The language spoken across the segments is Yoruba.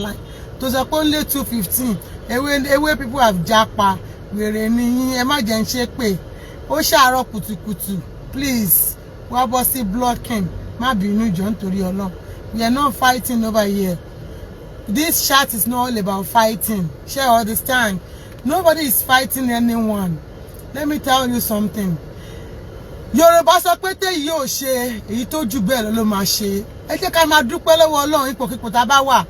online tó sọ pé only 215 ewé people have japa wèrè ni yín ẹ má jẹ́ ń ṣe pé ó ṣàárọ̀ kùtùkùtù please wá bọ́ sí blocking má bínú jọ̀ọ́ nítorí Ọlọ́run we are not fighting over here. This chat is not all about fighting. Share understand. Nobody is fighting anyone. Let me tell you something. Yorùbá sọ pé téyì yóò ṣe èyí tó jù bẹ́ẹ̀ lọ máa ṣe. Ẹ jẹ́ ká máa dúpẹ́ lọ́wọ́ Ọlọ́run ipòkípò tá bá wà.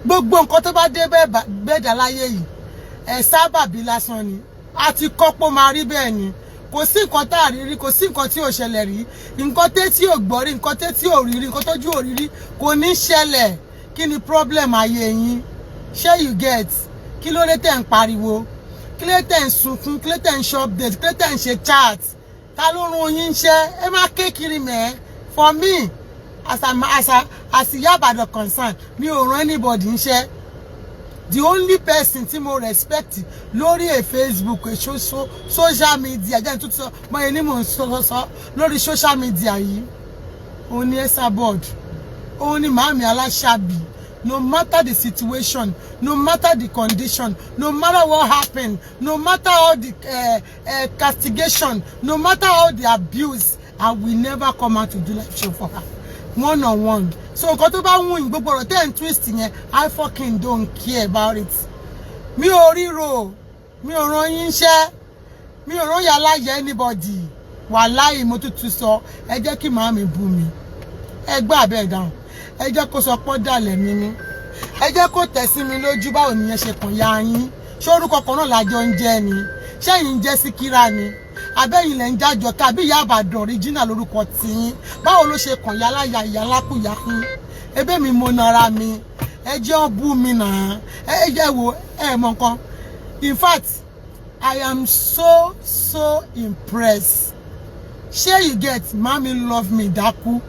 Gbogbo nǹkan tó bá dé bẹ́ẹ̀ dá láyé yìí. Ẹ sábàbí lásán ni. A ti kọ́pọ̀ máa rí bẹ́ẹ̀ ni. Kò sí nǹkan tá a rí rí, kò sí nǹkan tí ò ṣẹlẹ̀ rí. Nǹkan tí ò gbọ́ rí, nǹkan tí ò rí rí, nǹkan tójú ò rí rí kò ní ṣẹlẹ̀. Kí ni problem ayé yín? Ṣé you get? Kí ló dé tẹ́ ń pariwo? Kí ló dé tẹ́ ń sunkún? Kí ló dé tẹ́ ń ṣe update? Kí ló dé tẹ́ ń ṣe chat? Ta ló rún yín ṣẹ́? Ẹ má ké kiri mẹ́. For me, as iyaibadan concern, mi ò rán anybody ṣẹ́. The only person tí mo respect lórí Facebook, social media, jẹ́ tó sọ mọ́ ẹni mò ń sọ lórí social media yìí. Ó ní Esabod. Ó ní Màámi Aláṣàbí. No matter the situation, no matter the condition, no matter what happened, no matter all the castigation, no matter all the abuse, I will never come out to do live show for her. One on one. So nǹkan tó bá wù yín gbogbo ọ̀rọ̀ tẹ́ ń twist yẹn, I fucking don't care about it. Mi ò ríro, mi ò rán yín ṣẹ́, mi ò rán yàrá yẹ anybody. Wàláhì mo tútù sọ, ẹ jẹ́ kí màámi bú mi. Ẹ gbà bẹ́ẹ̀ dáhùn. Ẹ jẹ́ kó sọ pé dàlẹ̀ mi ni. Ẹ jẹ́ kó tẹ̀ sí mi lójú báwo nìyẹn ṣe kàn ya yín. Ṣé orúkọ kan náà lájọ ń jẹ́ ni? Ṣé yín jẹ́ Síkírà ni? Abẹ́yìn lẹ̀ ń jájọ tàbí Ìyábàdàn original lórúkọ tiyín. Báwo ló ṣe kàn yálà ya ìyá lákùyà yín? Ebe mi mo nara mi. Ẹ jẹ́ ó bú mi náà. Ẹ jẹ́ wo ẹ mọ̀ nǹkan. In fact, I am so impressed. Ṣé you get? Mommy love me dákú.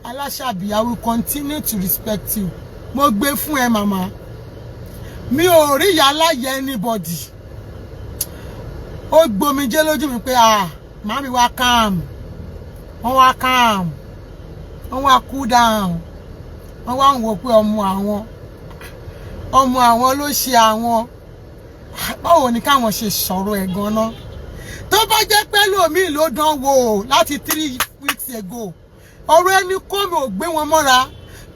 Aláṣàbí, I will continue to respect you. Mo gbé fún ẹ màmá. Mi ò rí yàlá yẹ anybody. Ó gbomi jẹ́ lójú mi pé màmí wá calm. Wọ́n wá calm. Wọ́n wá cool down. Wọ́n wá ń wò pé ọmọ àwọn ló ṣe àwọn. Báwo ni káwọn ṣe sọ̀rọ̀ ẹ̀ gan-an? Tó bá jẹ́ pé lómi ló dán wò láti 3 weeks ago. Ọ̀rọ̀ ẹni kó mi ò gbé wọn mọ́ra.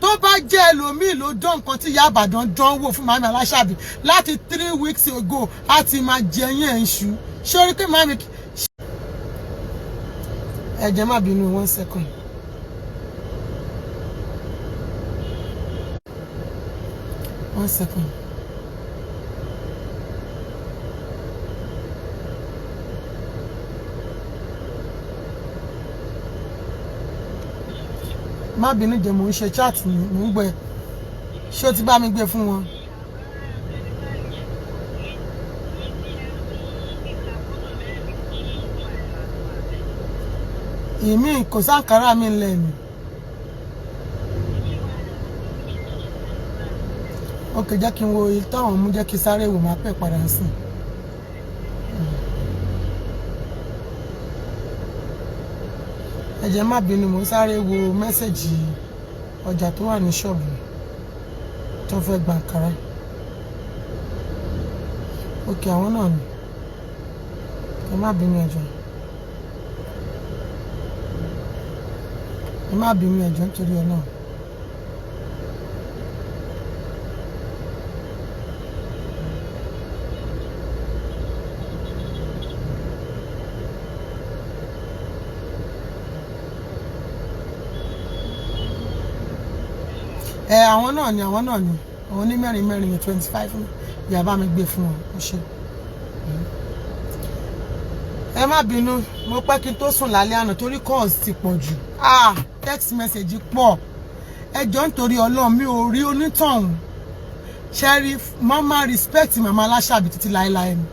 Tó bá jẹ́ ẹlòmíì ló dán nǹkan tí Ìyábàdàn dán wò fún Màámi Aláṣàbí láti 3 weeks ago á ti máa jẹ yín ẹ̀ ń ṣú. Ṣé orí pé Màámi ẹ jẹ́ má bínú 1 second. One second. Má bínú jẹ́ mò ń ṣe chat ni mò ń gbé. Ṣé o ti bá mi gbé fún wọn? Èmi kò sáǹkárá mi lẹ́nu. Okay, jẹ́ kí n wo ìtàwọn mú jẹ́ kí sáré wò máa pẹ́ padà sí. Ẹ jẹ́ má bínú mo sáré wo mẹ́sẹ̀jì ọjà tó wà ní ṣọ́ọ̀bù tó fẹ́ gba àkàrà. Okay, àwọn náà ni. Ẹ má bínú ẹ jọ̀ọ́. Ẹ má bínú ẹ jọ̀ọ́ nítorí Ọlọ́run. Àwọn náà ni àwọn ní mẹ́rin 25 ìyá bá mi gbé fún wọn ó ṣe. Ẹ má bínú mo pẹ́ kí n tó sùn lálẹ́ àná torí calls ti pọ̀ jù. Text message pọ̀. Ẹ jọ̀ọ́ nítorí Ọlọ́run mi ò rí onítọ̀hún. Sheriff mama respect Mama Aláṣàbí títí láéláé ni.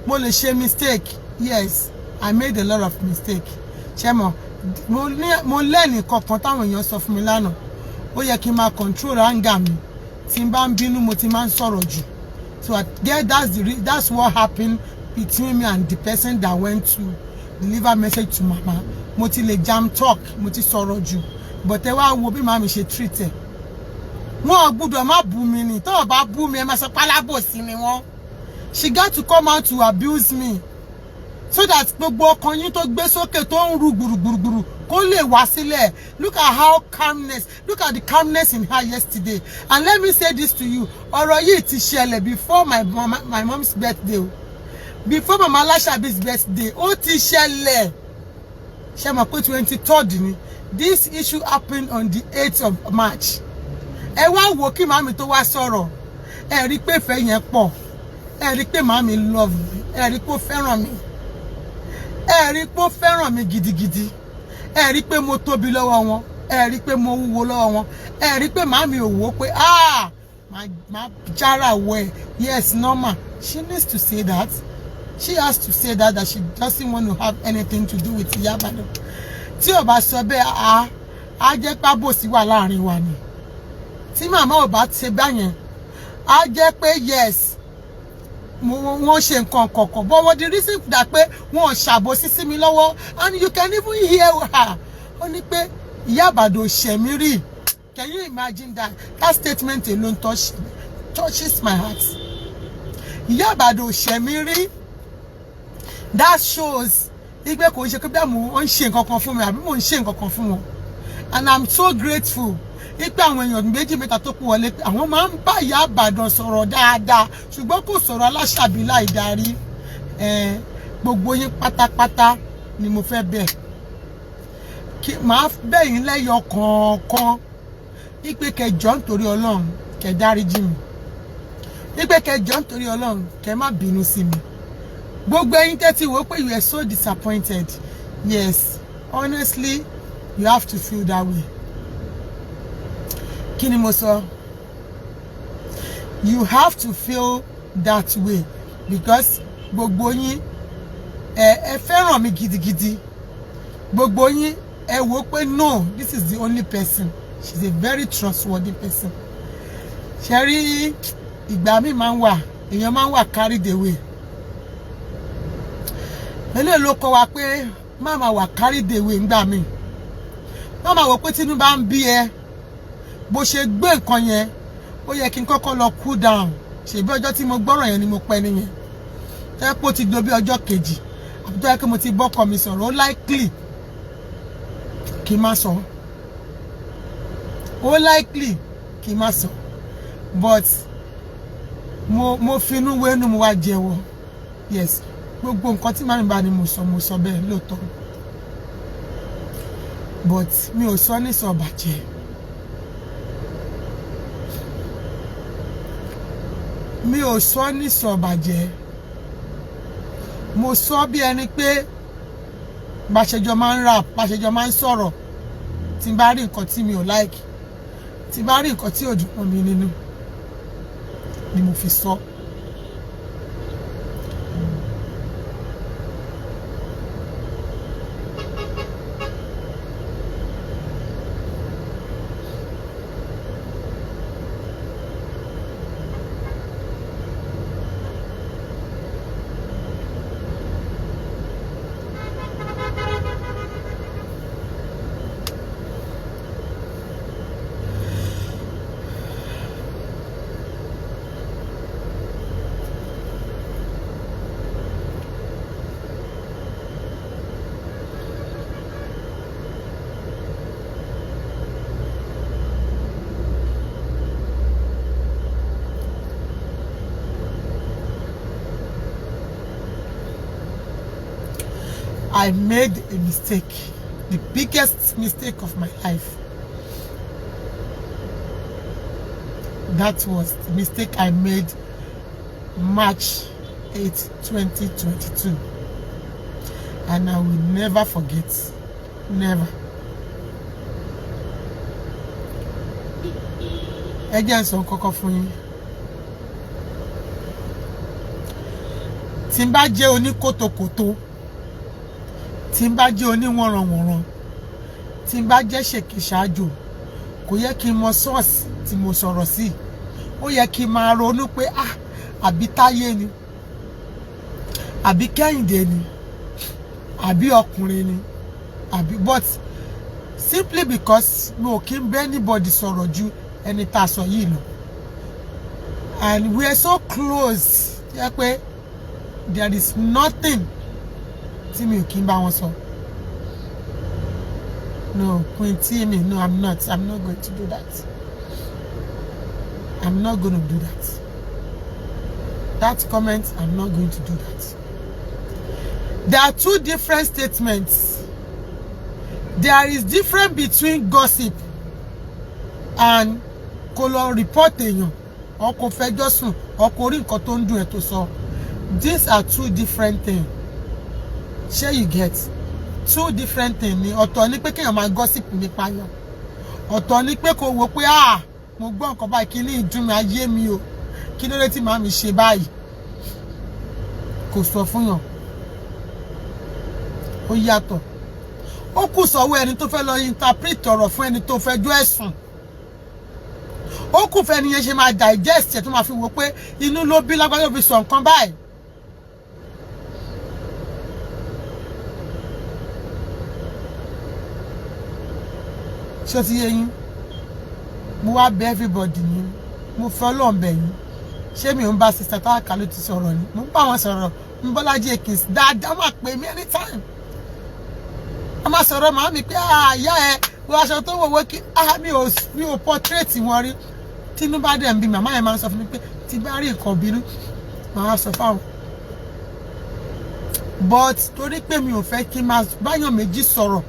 Mo lè ṣe mistake. Yes, I made a lot of mistake. Ṣé mo lẹ́ni kankan táwọn èèyàn sọ fún mi lánàá. Ó yẹ kí n máa control anger mi. Tí n bá ń bínú mo ti máa ń sọ̀rọ̀ jù. So I guess that's what happened between me and the person that went to deliver message to Mama. Mo ti lè jam talk, mo ti sọ̀rọ̀ jù. But ẹ wá wo bí màmí ṣe treat ẹ. Wọ́n gbọ́dọ̀ má bú mi ni. Tó bá bú mi ẹ má sọ pálábòsí ni wọ́n. She got to come out to abuse me so that gbogbo ọkàn yín tó gbé sókè tó ń ru gburugburu kó lè wá sílẹ̀. Look at how calmness, look at the calmness in her yesterday. And let me say this to you, ọ̀rọ̀ yìí ti ṣẹlẹ̀ before my mom's birthday. Before Mama Lashabi's birthday, ó ti ṣẹlẹ̀. Ṣé mọ̀ pé 23rd ni. This issue happened on the 8th of March. Ẹ wá wò kí màmí tó wá sọ̀rọ̀. Ẹ rí pé ìfẹ́ yẹn pọ̀. Ẹ rí pé màmí love me. Ẹ rí pé ó fẹ́ràn mi. Ẹ rí pé ó fẹ́ràn mi gidigidi. Ẹ rí pé mo tóbi lọ́wọ́ wọn. Ẹ rí pé mo wúwo lọ́wọ́ wọn. Ẹ rí pé màmí ò wò pé my jara way. Yes, normal. She needs to say that. She has to say that she doesn't want to have anything to do with iyaibadan. Tí ó bá sọ bẹ́ẹ̀ á jẹ́ pé àbòsí wà láàrin wa ni. Tí màmá ò bá ṣe báyẹn á jẹ́ pé yes wọ́n ṣe nǹkan kọ̀ọ̀kan, but what the reason that pé wọ́n ṣàbòsí sí mi lọ́wọ́, and you can even hear her. Ó ní pé iyaibadan ṣẹ̀ mí rí. Can you imagine that? That statement alone touches my heart. Iyaibadan ṣẹ̀ mí rí. That shows igbe kò ṣe pé bí mo ń ṣe nǹkan kan fún mi àbí mo ń ṣe nǹkan kan fún wọn. And I'm so grateful. Ipe àwọn èèyàn méjì mẹ́ta tó kù wọlé pé àwọn máa ń bá iyaibadan sọ̀rọ̀ dáadáa ṣùgbọ́n kò sọ̀rọ̀ aláṣàbí láì darí. Gbogbo yín pátápátá ni mo fẹ́ bẹ̀. Màá bẹ̀ yín lẹ́yọ kọ̀ọ̀kan. Ipe kẹjọ nítorí Ọlọ́run kẹ́ dáríjì mi. Ipe kẹjọ nítorí Ọlọ́run kẹ́ má bínú sí mi. Gbogbo ẹ̀yin tẹ́tí wò pé you are so disappointed. Yes, honestly, you have to feel that way. Kí ni mo sọ? You have to feel that way because gbogbo yín ẹ fẹ́ràn mi gidigidi. Gbogbo yín ẹ wò pé no, this is the only person. She's a very trustworthy person. Ṣé rí ìgbà mi máa ń wà, èèyàn máa ń wà carried away. Ele ló kọ́ wa pé mama wà carried away ńgbà mi. Mama wò pé tínú bá ń bí ẹ bó ṣe gbé nǹkan yẹn ó yẹ kí n kọ́kọ́ lọ cool down. Ṣé bí ọjọ́ tí mo gbọ́rọ̀ yẹn ni mo pẹ́ nìyẹn. Tẹ́ pé ó ti do bí ọjọ́ kejì. Àbí tó yẹ kí mo ti bọ́kọ mi sọ̀rọ̀ ó likely kí má sọ. Ó likely kí má sọ. But mo finú wénú mo wá jẹ́wọ́. Yes. Gbogbo nǹkan tí màmí bá ní mo sọ bẹ́ẹ̀ lóòótọ́. But mi ò sọ ní sọ bàjẹ́. Mi ò sọ ní sọ bàjẹ́. Mo sọ bí ẹni pé bàṣẹjọ máa ń rap, bàṣẹjọ máa ń sọ̀rọ̀. Tí n bá rí nǹkan tí mi ò like, tí n bá rí nǹkan tí ò dùn mọ́ mi nínú ni mo fi sọ. I made a mistake, the biggest mistake of my life. That was the mistake I made March 8, 2022. And I will never forget. Never. Ẹ sọ kọ́kọ́ fún yín. Tí n bá jẹ́ oníkòtòkòtò, tí n bá jẹ́ oníwọ̀nranwọ̀nran, tí n bá jẹ́ ṣèkìṣáájò, kò yẹ kí n mọ source tí mo sọ̀rọ̀ sí. Ó yẹ kí n máa ronú pé àbí Táyé ni, àbí Kẹ́hìndé ni, àbí ọkùnrin ni, àbí but simply because mi ò kí n bẹ́ anybody sọ̀rọ̀ ju ẹni tá sọ yìí lọ. And we are so close. Yeah, there is nothing tí mi ò kí n bá wọn sọ. No, Queen Timi, no, I'm not going to do that. I'm not going to do that. That comment, I'm not going to do that. There are two different statements. There is difference between gossip and color reporting or confession or korin nkan tó ń dùn ẹ́ tó sọ. These are two different things. Sure you get? Two different things ni. Ọ̀tọ̀ ni pé kéèyàn máa gossip nípa yàn. Ọ̀tọ̀ ni pé kó wò pé mo gbọ́ nǹkan báyìí kí ni ìdùn mi ayé mi o. Kí ló dé tí màá mi ṣe báyìí? Kò sọ fún yàn. Ó yàtọ̀. Ó kù sọ́wọ́ ẹni tó fẹ́ lọ interpret ọ̀rọ̀ fún ẹni tó fẹ́ jọ́ ẹ̀sùn. Ó kù fẹ́ ni yẹn ṣe máa digest ẹ̀ tó máa fi wò pé inú ló bí lágbájá fi sọ nǹkan báyìí. Ṣé ti yé yín? Mo wá bẹ̀ everybody ni. Mo fẹ́ Ọlọ́run bẹ̀ yín. Ṣé mi ò ń bá sister Táwàkà ló ti sọ̀rọ̀ ni? Mo ń bá wọn sọ̀rọ̀. Mo Bọ́lájí Ekins dáadáa máa pè mí anytime. A máa sọ̀rọ̀ màá mi pé ìyá ẹ wo aṣọ tó wọ̀ wọ́ kí mi ò portrait wọn rí. Tínú bá dẹ̀ ń bí màmá yẹn máa ń sọ fún mi pé tí bá rí nǹkan bínú màá sọ fáwọn. But torí pé mi ò fẹ́ kí n máa báyàn méjì sọ̀rọ̀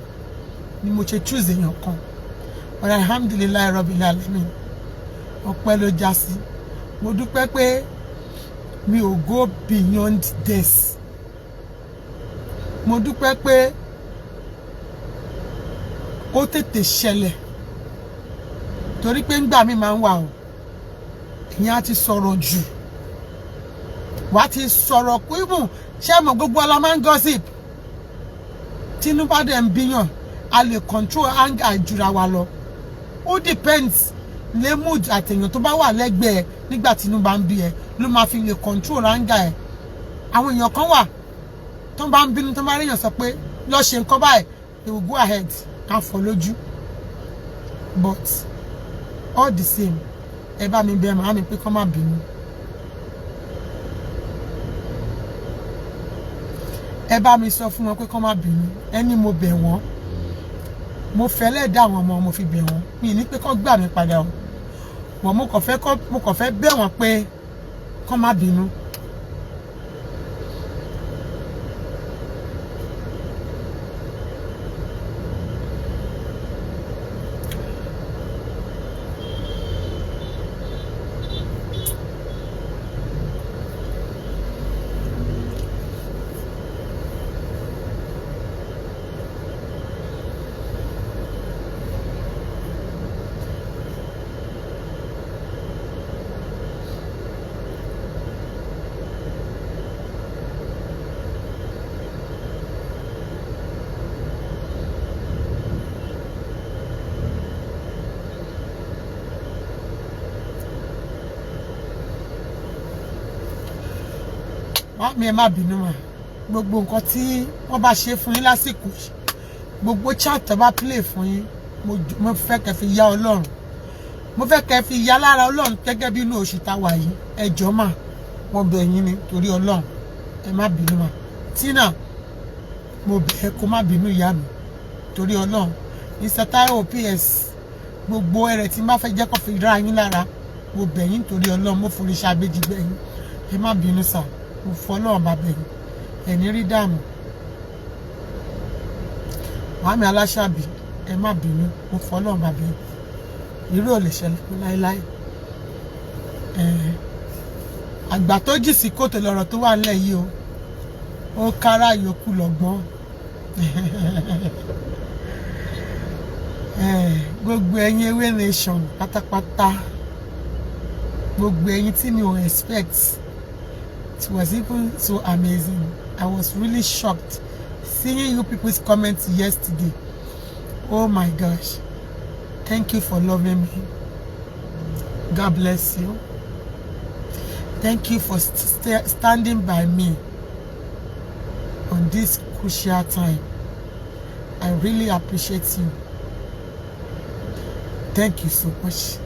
ni mo ṣe choose èèyàn kan. But alhamdulillah rabbil alamin. Ọpẹ́ ló já sí. Mo dúpẹ́ pé mi ò go beyond this. Mo dúpẹ́ pé ó tètè ṣẹlẹ̀. Torí pé ńgbà mi máa ń wà o. Ìyẹn á ti sọ̀rọ̀ jù. Wá ti sọ̀rọ̀ kú ibùn. Ṣé mo gbogbo ọlá máa ń gossip? Tínú bá dẹ̀ ń bíyàn, a lè control anger jura wa lọ. Ó depends lé mood àtẹ̀yàn tó bá wà lẹ́gbẹ̀ẹ́ nígbà tínú bá ń bí ẹ ló máa fi lè control anger ẹ. Àwọn èèyàn kan wà tó bá ń bínú tó bá ríyàn sọ pé lọ ṣe nǹkan báyìí, they will go ahead and follow you. But all the same, ẹ bá mi bẹ̀ màá mi pé kó má bínú. Ẹ bá mi sọ fún wọn pé kó má bínú. Ẹni mo bẹ̀ wọ́n. Mo fẹ́lẹ́ dá àwọn ọmọ mo fi bẹ̀ wọ́n. Mi ní pé kó gbà mí padà o. Wọ́n mo kàn fẹ́ bẹ̀ wọ́n pé kó má bínú. Mi ẹ má bínú mà. Gbogbo nǹkan tí wọ́n bá ṣe fún yín lásìkò yìí, gbogbo chat tó bá play fún yín, mo fẹ́ kẹ́ fi yá Ọlọ́run. Mo fẹ́ kẹ́ fi yá lára Ọlọ́run gẹ́gẹ́ bí inú oṣù tá wà yìí. Ẹ jọ̀ọ́ mà, mo bẹ̀ yín ni torí Ọlọ́run. Ẹ má bínú mà. Tina, mo bẹ̀ ẹ́ kó má bínú ìyá mi torí Ọlọ́run. Mr. Taiwo PS, gbogbo ẹ̀rẹ̀ tí n bá fẹ́ jẹ́ kó fi ra yín lára, mo bẹ̀ yín torí Ọlọ́run. Mo forí ṣàbẹ́jì bẹ̀ yín. Ẹ má bínú sà. Mo fọlọ́run bá bẹ̀ yín. Ẹni rí dààmú. Màámi Aláṣàbí, ẹ má bínú. Mo fọlọ́run bá bẹ̀ yín. Irú ò lè ṣẹlẹ̀ láéláé. Àgbà tó jì sí kòtò lọ̀rọ̀ tó wà nílẹ̀ yìí o. Ó kára yòókù lọ́gbọ́n. Gbogbo ẹ̀yin EWE nation pátápátá. Gbogbo ẹ̀yin tí mi ò expect. It was even so amazing. I was really shocked seeing you people's comments yesterday. Oh my gosh. Thank you for loving me. God bless you. Thank you for standing by me on this crucial time. I really appreciate you. Thank you so much.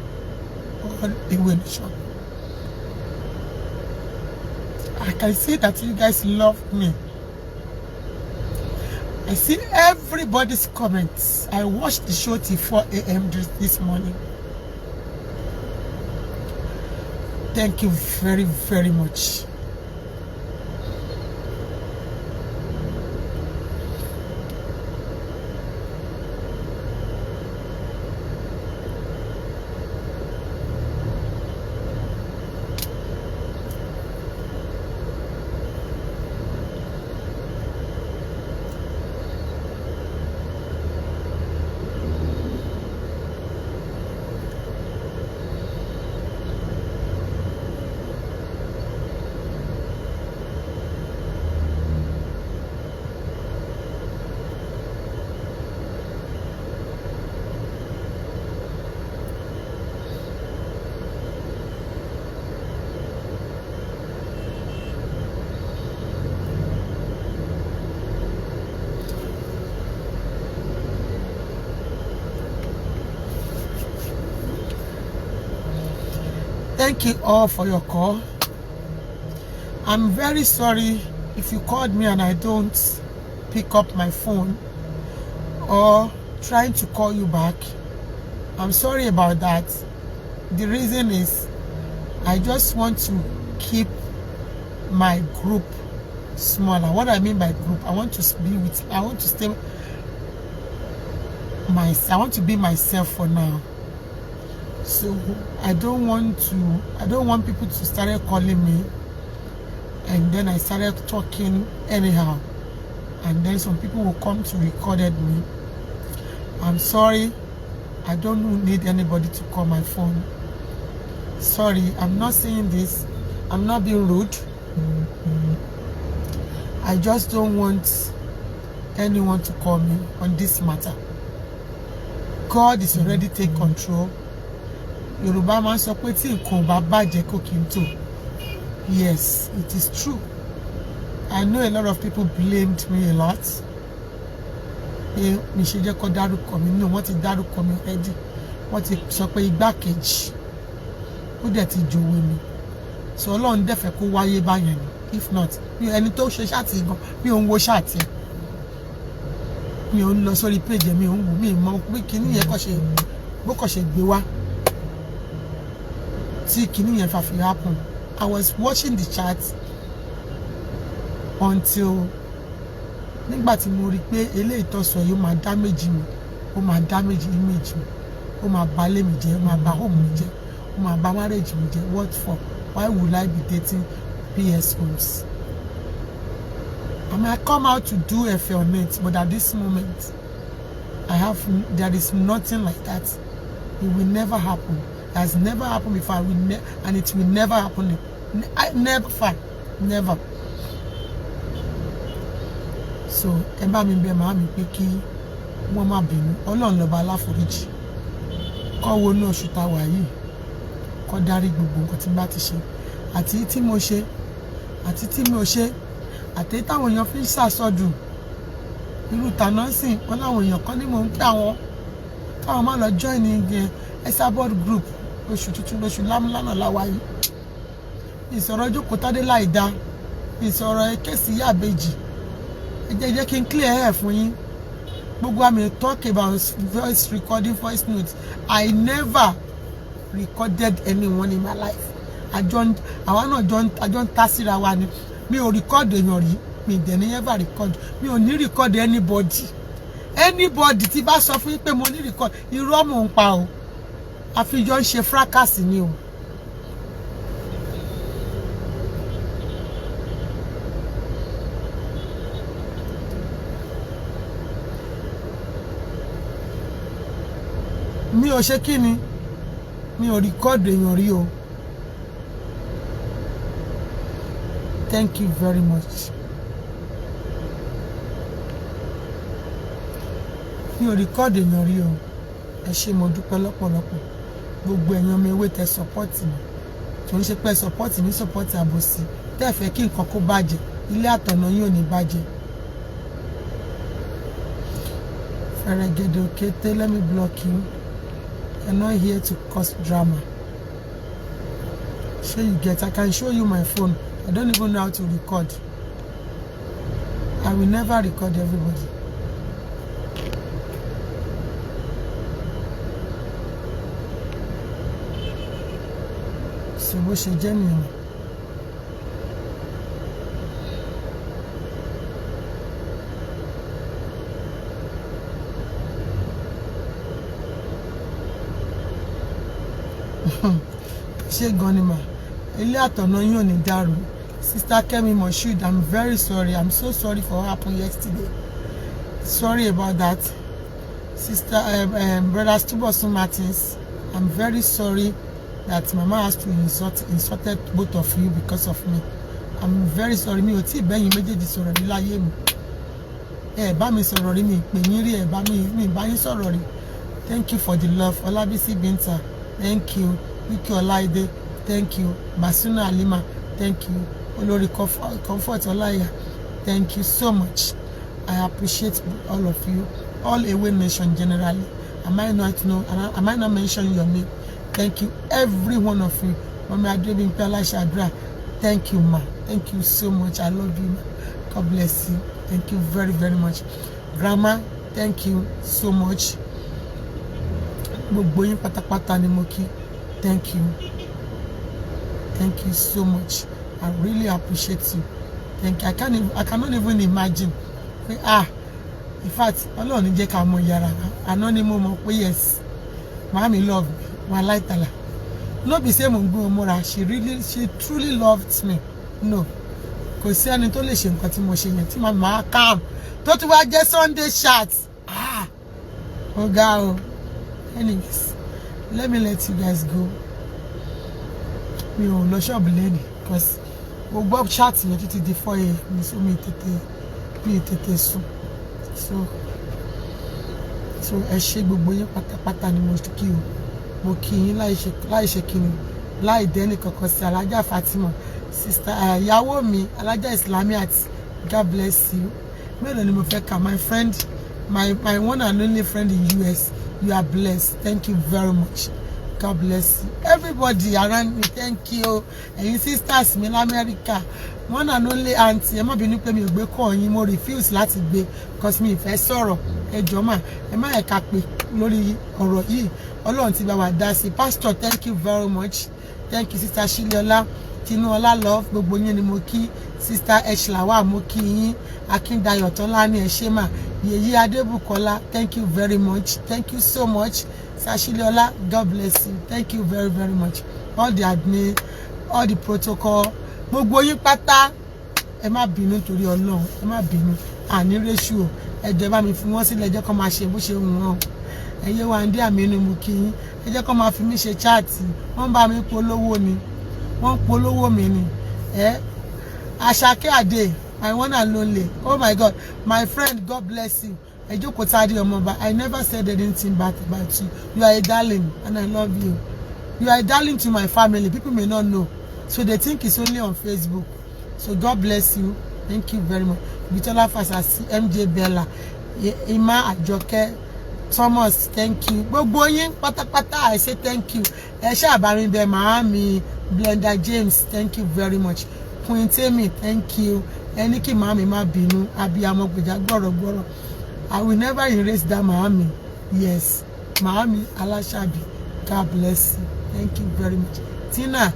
support EWE Nation. I can see that you guys love me. I see everybody's comments. I watched the show till 4 a.m. this morning. Thank you very, very much. Thank you all for your call. I'm very sorry if you called me and I don't pick up my phone or trying to call you back. I'm sorry about that. The reason is I just want to keep my group smaller. What I mean by group, I want to be myself for now. So I don't want people to start calling me and then I started talking anyhow and then some people will come to recorded me. I'm sorry. I don't need anybody to call my phone. Sorry, I'm not saying this. I'm not being rude. I just don't want anyone to call me on this matter. God is already taking control. Yoruba man sọ pé tí nǹkan bá bàjẹ́ kò kí n tò. Yes, it is true. I know a lot of people blamed me a lot. Mi ṣe jẹ́ kó dárúkọ mi. No, wọ́n ti dárúkọ mi already. Wọ́n ti sọ pé igbákejì. Ó dẹ̀ ti jòwe mi. So Ọlọ́run dẹ̀ fẹ́ kó wáyé báyẹn ni. If not, ẹni tó ṣe ṣáàtì gan, mi ò ń wo ṣáàtì. Mi ò ń lọ sórí page mi ò ń wò mí mọ̀ pé kíní yẹn kò ṣe bó kò ṣe gbé wá. See, kíní yẹn fa fi happen. I was watching the chat until nígbà tí mo rí pé eléyìí tó sọ yìí ó máa damage mi, ó máa damage image mi, ó máa bà lé mi jẹ́, ó máa bà home mi jẹ́, ó máa bà marriage mi jẹ́. What for? Why would I be dating PS homes? I might come out to do a fair on it, but at this moment, there is nothing like that. It will never happen. It has never happened before, and it will never happen. Never. So, ẹ bá mi bẹ̀ màmí pé kí wọ́n má bínú. Ọlọ́run lọ́ba aláforíjì. Kó wo inú oṣù tá wà yìí. Kó dárí gbogbo nǹkan tí n bá ti ṣe. Àti tí mo ṣe, àti tí mi ò ṣe, àti táwọn èèyàn fi ń ṣàsọdùn. Irú tàná sìn, wọ́n láwọn èèyàn kan ní mò ń pè àwọn káwọn má lọ join ní EWE group. Oṣù tuntun lóṣù lámúlánà láwa yìí. Ìsọ̀rọ̀ jókòó tádé láì dá. Ìsọ̀rọ̀ kéèsì ìyá àbèjì. Ẹ jẹ́ kí n clear air fún yín. Gbogbo àmì talk about voice recording, voice notes. I never recorded anyone in my life. Àwa náà àjọ ń ta síra wa ni. Mi ò record èèyàn rí. Mi dẹ̀ ní ever record. Mi ò ní record anybody. Anybody tí bá sọ fún yín pé mo ní record, irọ́ mò ń pa o. Àfijọ́ ń ṣe fracas ni o. Mi ò ṣe kíni, mi ò record èèyàn rí o. Thank you very much. Mi ò record èèyàn rí o. Ẹ ṣé mo dúpẹ́ lọ́pọ̀lọpọ̀. Gbogbo èèyàn mi ewé tẹ support mi. Tó ń ṣe pé support mi support àbòsí. Tẹ́ fẹ́ kí nǹkan kó bàjẹ́. Ilé àtọ̀nà yín ò ní bàjẹ́. Ferregede Okete, let me block you. You're not here to cause drama. Sure you get. I can show you my phone. I don't even know how to record. I will never record everybody. So bó ṣe jẹ́ nìyẹn. Ṣé gan ni mà? Ilé àtọ̀nà yín ò ní dàrú. Sister Kemi Moshood, I'm very sorry. I'm so sorry for what happened yesterday. Sorry about that. Sister, Brother Stubosun Martins, I'm very sorry that Mama has to insulted both of you because of me. I'm very sorry. Mi ò tí bẹ́yìn méjèèjì sọ̀rọ̀ rí láyé mi. Ẹ bá mi sọ̀rọ̀ rí, mi pè yín rí, ẹ bá mi bá yín sọ̀rọ̀ rí. Thank you for the love. Olabisi Binta, thank you. Wiki Olaide, thank you. Basuna Alima, thank you. Olori Comfort Olaya, thank you so much. I appreciate all of you, all EWE Nation generally. I might not mention your name. Thank you, every one of you. Mama Adebin Pela Shadra, thank you, ma. Thank you so much. I love you, ma. God bless you. Thank you very, very much. Grandma, thank you so much. Gbogbo yín pátápátá ni mo kí. Thank you. Thank you so much. I really appreciate you. Thank you. I cannot even imagine. In fact, Ọlọ́run ní jẹ́ ká mọ̀ yàrá. Àná ni mo mọ̀ pé yes. Mommy love me. My light ala. No be say mo gbé omora. She truly loved me. No. Kò sí ẹni tó lè ṣe nǹkan tí mo ṣe yẹn tí màmá calm. Tó tún wá jẹ́ Sunday chat. Ọ̀gá o. Anyways, let me let you guys go. Mi ò lọ shop lẹ́ni because mo gbọ́ chat yẹn títí di 4 a.m. so mi tètè sùn. So ẹ ṣé gbogbo yín pátápátá ni mo kí o. Mo kí yín láì ṣe kíni láì dẹ́ni kankan sí Alájà Fatima, sister ìyàwó mi Alájà Islamiat, God bless you. Mélòó ni mo fẹ́ kà, my friend, my one and only friend in US, you are blessed. Thank you very much. God bless you. Everybody around me, thank you. And you sisters in America, one and only auntie, ẹ má bínú pé mi ò gbé call yín, mo refuse láti gbé because mi fẹ́ sọ̀rọ̀. Ẹ jọ̀ọ́ mà, ẹ má ẹ ká pé lórí ọ̀rọ̀ yìí. Ọlọ́run ti bá wa dá sí. Pastor, thank you very much. Thank you, Sister Shiliola, Tinuola love, gbogbo yín ni mo kí. Sister Eshlawa, mo kí yín. Akindayo Tolani, ẹ ṣé mà. Yèyé Adébùkọ́lá, thank you very much. Thank you so much. Sashiliola, God bless you. Thank you very, very much. All the admin, all the protocol. Gbogbo yín pátá, ẹ má bínú torí Ọlọ́run, ẹ má bínú. Àní ratio, ẹ jẹ́ bá mi fi wọ́n sílẹ̀, ẹ jẹ́ kó máa ṣe bó ṣe wù wọ́n. Ẹ̀yẹ wa ndí àmínú mú kí yín. Ẹ jẹ́ kó máa fi mí ṣe chat. Wọ́n bá mi polówó ni. Wọ́n polówó mi ni. Àṣàkẹ́ Adé, my one and only. Oh my God, my friend, God bless you. Ejoko Tadi Omoba, I never said anything bad about you. You are a darling and I love you. You are a darling to my family. People may not know. So they think it's only on Facebook. So God bless you. Thank you very much. Bitola Fasasi, MJ Bella, Ima Ajoke, Thomas, thank you. Gbogbo yín pátápátá, I say thank you. Ẹ ṣé àbárin bẹ̀ Màámi, Blender James, thank you very much. Queen Temi, thank you. Ẹni kí Màámi má bínú, abiyamọ gbèjà gbọ̀rọ̀gbọ̀rọ̀. I will never erase that Màámi. Yes, Màámi Alashabi, God bless you. Thank you very much. Tina,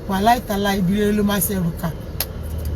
wàláì tàlà ibire ló máa ṣe ruka.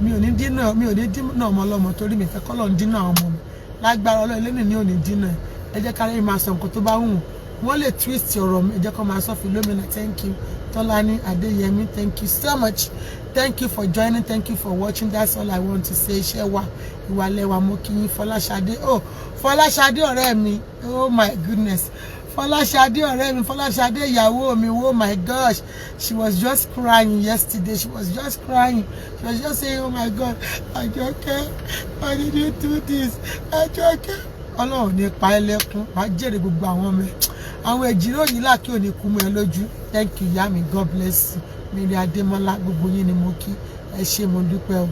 Mi ò ní dínà ọmọ ọlọ́mọ torí mi fẹ́ kọ́lọ̀ dínà ọmọ mi. Lágbára Ọlọ́run lẹ́nu ní ò ní dínà ẹ̀. Ẹ jẹ́ ká lè máa sọ nǹkan tó bá wù wọ́n lè twist ọ̀rọ̀ mi. Ẹ jẹ́ kó máa sọ Philomena, thank you. Tolani Adeyemi, thank you so much. Thank you for joining. Thank you for watching. That's all I want to say. Shewa Iwalewa Mokinyi Folashade. Oh, Folashade ọ̀rẹ́ mi. Oh my goodness. Folashade ọ̀rẹ́ mi. Folashade ìyàwó mi. Oh my gosh. She was just crying yesterday. She was just crying. She was just saying, oh my God, Ajoke, why did you do this? Ajoke. Ọlọ́run ní pa ẹlẹ́kún. Wàá jèrè gbogbo àwọn ọmọ ẹ̀. Àwọn ẹ̀jìrò yìí là kí ò ní kú mọ́ ẹ lójú. Thank you, ìyá mi. God bless you. Mary Ademola, gbogbo yín ni mo kí. Ẹ ṣé mo dúpẹ́ o.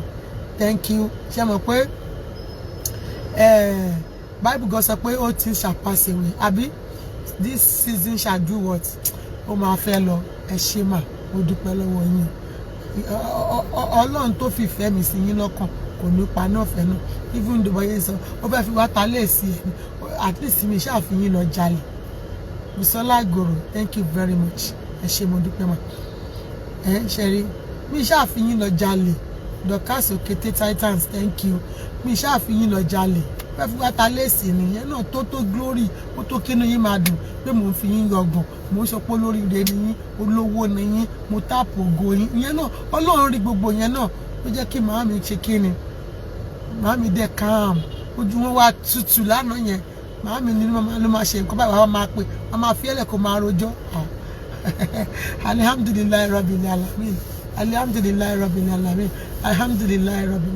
Thank you. Ṣé mọ̀ pé Bible God sọ pé all things shall pass away. Àbí this season shall do what? Ó máa fẹ́ lọ. Ẹ ṣé mà. mo dúpẹ́ lọ́wọ́ yín Ọlọ́run tó fi ìfẹ́ mi sí yín lọ́kàn kò ní pa náà fẹ́ náà even though bọ́yé sọ ó fẹ́ fi wá ta léèsì ẹ̀ at least mi ṣàfihàn lọ jalè Bisola Goro thank you very much ẹ ṣé mo dúpẹ́ mọ́ ṣẹ́rí mi ṣàfihàn lọ jalè Dorcas Okete Titans thank you mi ṣàfihàn lọ jalè fẹ́ fi wá ta léèsì nìyẹn náà tó glory ó tó kínú yín máa dùn pé mò ń fi yín yọgàn mò ń sọ pé olórí ire ni yín olówó ni yín mo táàpù ògo yín ìyẹn náà Ọlọ́run rí gbogbo yẹn náà ó jẹ́ kí màámi ṣe kíni màámi dẹ̀ calm ojú wọn wá tutù lánàá yẹn màámi ni ló máa ṣe nǹkan báyìí wàá máa pè wàá máa fi ẹlẹ́ kó máa rojọ́ alihamdulilayi rabbil alamin alihamdulilayi rabbil alamin alihamdulilayi rabbil.